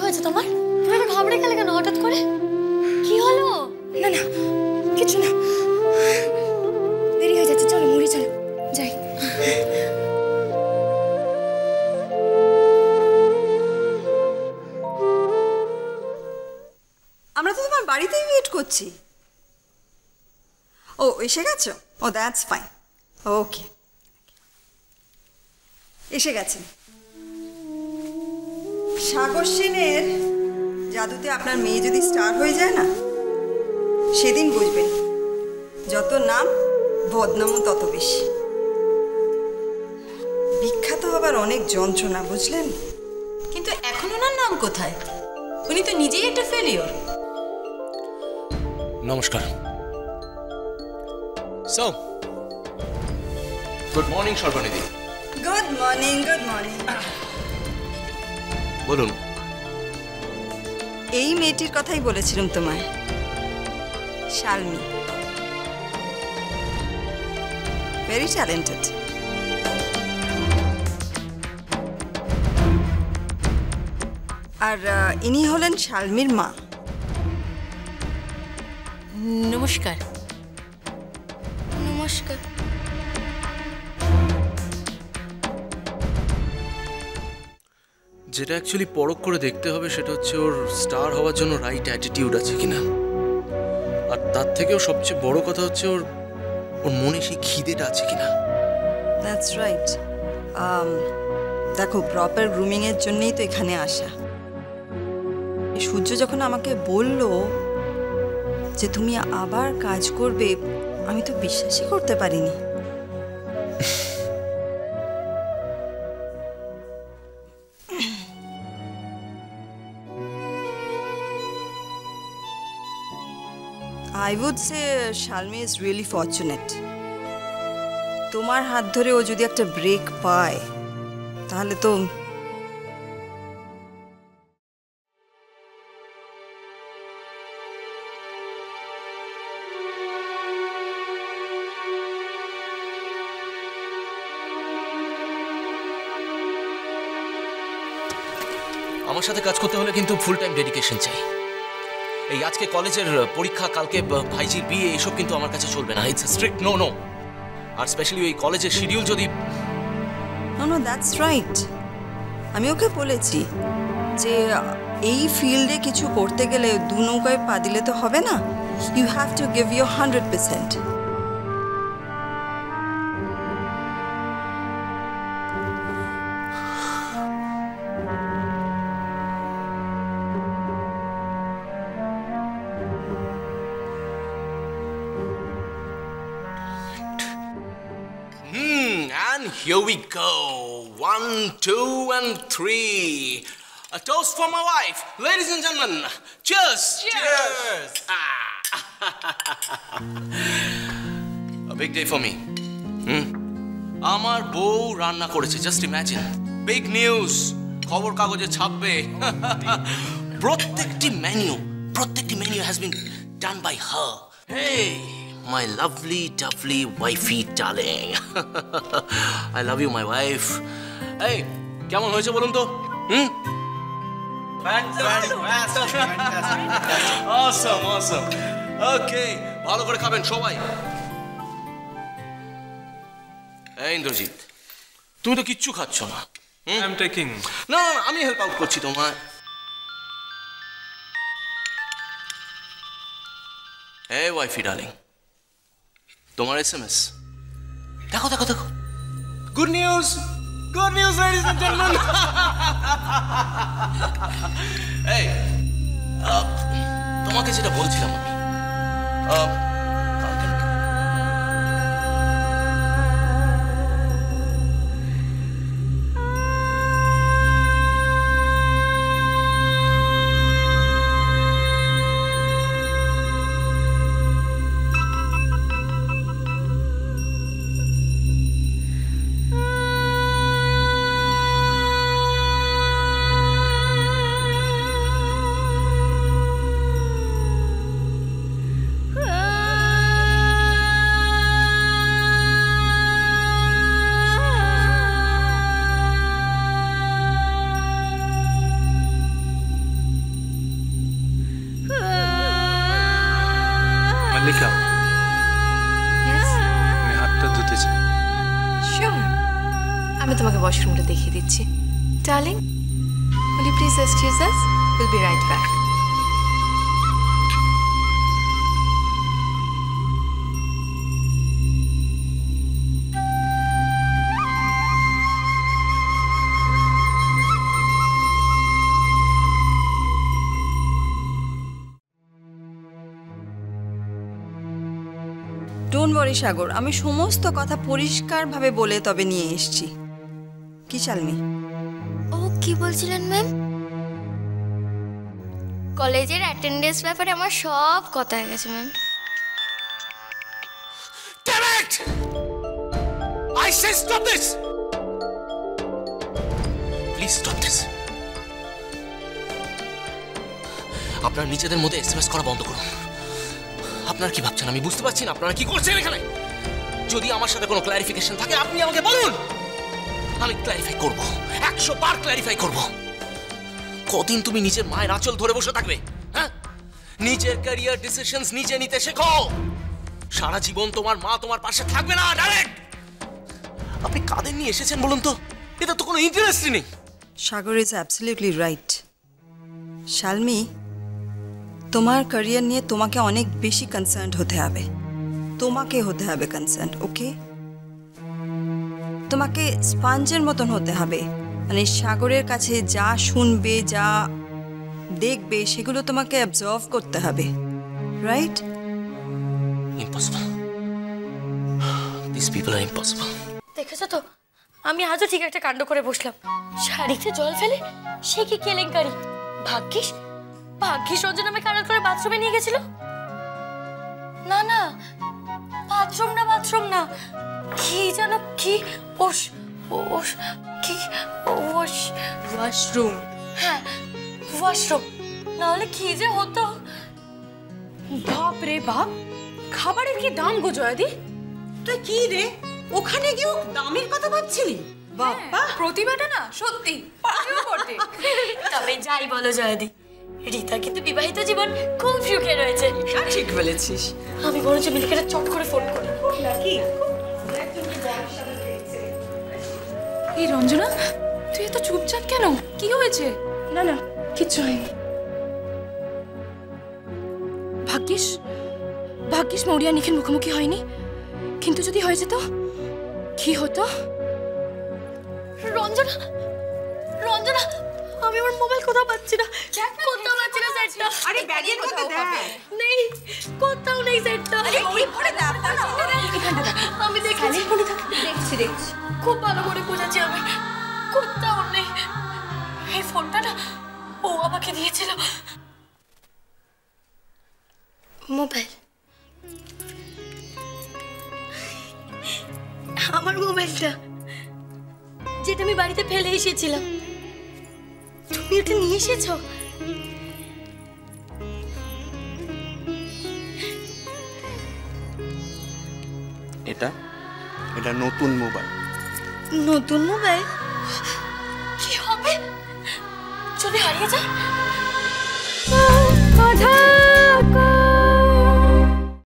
হয়েছে তোমার? তুমি এত ঘাবড়ে গেলে কেন হঠাৎ করে? কি হলো? না না কিছু না, দেরি হয়ে যাচ্ছে, চলো মুড়ি চলো যাই। আমরা তো তোমার বাড়িতেই ওয়েট করছি। ও এসে গেছো? ও দ্যাটস ফাইন, ওকে এসে গেছেন। সাগর সেনের জাদুতে আপনার মেয়ে যদি স্টার হয়ে যায় না, সেদিন বুঝবেন যত নাম বদনামও তত বেশি। বিখ্যাত হবার অনেক যন্ত্রণা, বুঝলেন? কিন্তু এখন ওনার নাম কোথায়? উনি তো নিজেই একটা ফেলিওর। নমস্কার। So good morning Sarbanidhi. Good morning, good morning. বলুন। এই মেয়েটির কথাই বলেছিলাম তোমায়, শালমি, ভেরি ট্যালেন্টেড। আর ইনি হলেন শালমির মা। নমস্কার। নমস্কার। যেটা অ্যাকচুয়ালি পরখ করে দেখতে হবে সেটা হচ্ছে ওর স্টার হওয়ার জন্য রাইট অ্যাটিটিউড আছে কিনা, আর তার থেকেও সবচেয়ে বড় কথা হচ্ছে ওর মনে সেই খিদেটা আছে কিনা। That's right. দেখো, প্রপার গ্রুমিংয়ের জন্যই তো এখানে আসা। সূর্য যখন আমাকে বলল যে তুমি আবার কাজ করবে, আমি তো বিশ্বাসই করতে পারিনি। I would say Shalmi is really fortunate. তোমার হাত ধরে ও যদি একটা ব্রেক পায় তাহলে তো আমার সাথে কাজ করতে হলে কিন্তু ফুল টাইম ডেডিকেশন চাই। এই আজকে কলেজের পরীক্ষা, কালকে ভাইজির বিয়ে, এসব কিন্তু আমার কাছে চলবে না। It's strict no no. আর স্পেশালি ওই কলেজের শিডিউল যদি নো দ্যাটস রাইট। আমি ওকে বলেছি যে এই ফিল্ডে কিছু করতে গেলে দু নৌকায় পা দিলে তো হবে না। You have to give your 100%. And here we go. 1, 2, and 3. A toast for my wife. Ladies and gentlemen, cheers. Cheers. A big day for me. আমার বউ রান্না করেছে, জাস্ট ইমাজিন। বিগ নিউজ, খবর কাগজে ছাপবে। প্রত্যেকটি menu has been done by her. Hey, my lovely wifey darling. I love you, my wife. Hey, কেমন হয়েছে বলুন তো? Awesome. Okay, ভালো করে খাবেন সবাই। এই ইন্দ্রজিৎ, তুমি তো কিচ্ছু খাচ্ছ না। I'm taking. না, আমি হেল্প আউট করছি তোমার। এই ওয়াইফি ডার্লিং, তোমার SMS দেখো। Good news, ladies and gentlemen. এই তোমাকে যেটা বলছিলাম আমি, মনিকা Yes? আমি হাতটা ধুতে চাই। Sure. আমি তোমাকে ওয়াশরুমটা দেখিয়ে দিচ্ছি। Darling, will you please excuse us? We'll be right back. Don't worry Sagar, আমি সমস্ত কথা পরিষ্কারভাবে বলে তবে নিয়ে এসেছি। কি চালমি? ও কি বলছিলেন ম্যাম? কলেজের অ্যাটেন্ডেন্স ব্যাপারে আমার সব কথা হয়ে গেছে ma'am. Damn it! I say stop this! Please stop this. আপনারা নিজেদের মধ্যে এসএমএস করা বন্ধ করুন। আপনারা কি ভাবছেন আমি বুঝতে পারছি না আপনারা কি করছেন এখানে? যদি আমার সাথে কোনো ক্লারিফিকেশন থাকে আপনি আমাকে বলুন, আমি ক্লারিফাই করব, 100 বার ক্লারিফাই করব। কদিন তুমি নিজের মায়ের আঁচল ধরে বসে থাকবে? হ্যাঁ, নিজের ক্যারিয়ার ডিসিশনস নিজে নিতে শেখো। সারা জীবন তোমার মা তোমার পাশে থাকবে না। ডাইরেক্ট আপনি কাদের নিয়ে এসেছেন বলুন তো? এটা তো কোনো ইন্টারেস্টই নেই। সাগর ইজ অ্যাবসলিউটলি রাইট। শালমি, তোমার ক্যারিয়ার নিয়ে তোমাকে অনেক বেশি কনসার্ন হতে হবে। তোমাকে হতে হবে কনসার্ন, ওকে? তোমাকে স্পঞ্জের মতন হতে হবে। মানে সাগরের কাছে যা শুনবে, যা দেখবে, সেগুলো তোমাকে অ্যাবজর্ভ করতে হবে, right? Impossible. This people are impossible. দেখেছো তো, আমি আজও ঠিক একটা কাণ্ড করে বসলাম। শাড়িতে জল ফেলে সে কি কেলেঙ্কারি। ভাগ্যিস ভাগ্যিস রঞ্জন আমাকে আড়াল করে বাথরুমে নিয়ে গেছিল। না না, বাথরুম না, কি যেন কি ওশ ওশ কি ওশ ওয়াশরুম। হ্যাঁ, ওয়াশরুম। নাহলে কি যে হতো। বাপ রে বাপ, খাবারের কি দাম গো জয়াদি? তুই কি রে ওখানে গিয়ে দামের কথা ভাবছিলি? বাবা, প্রতিভাটা না সত্যি পাশেও বটে। তবে যাই বলো জয়াদি, রীতা কিন্তু বিবাহিত জীবন খুব সুখে রয়েছে। ঠিক বলেছিস। আমি বরঞ্চ মিলিকে চট করে ফোন করি। নাকি এই রঞ্জনা, তুই এত চুপচাপ কেন? কি হয়েছে? না না, কিচ্ছু হয়নি। ভাগ্যিস ভাগ্যিস মৌরিয়া নিখিল মুখোমুখি হয়নি। কিন্তু যদি হয়ে যেত, কি হতো? রঞ্জনা, রঞ্জনা, আমি আমার মোবাইল কোথাও পাচ্ছি না। কোথাও পাচ্ছি না সেটটা। আরে ব্যাগের মধ্যে দেখ। নেই, কোথাও নেই সেটটা। আমি দেখেছি, দেখছি খুব ভালো করে বুঝেছি আমি। কোথাও নেই। এই ফোনটা না ও আমাকে দিয়েছিল। মোবাইল, আমার মোবাইলটা, যেটা আমি বাড়িতে ফেলে এসেছিলাম। তুমি ওটা নিয়ে এসেছো? এটা নতুন মোবাইল। নতুন মোবাইল? কি হবে যদি হারিয়ে যায়?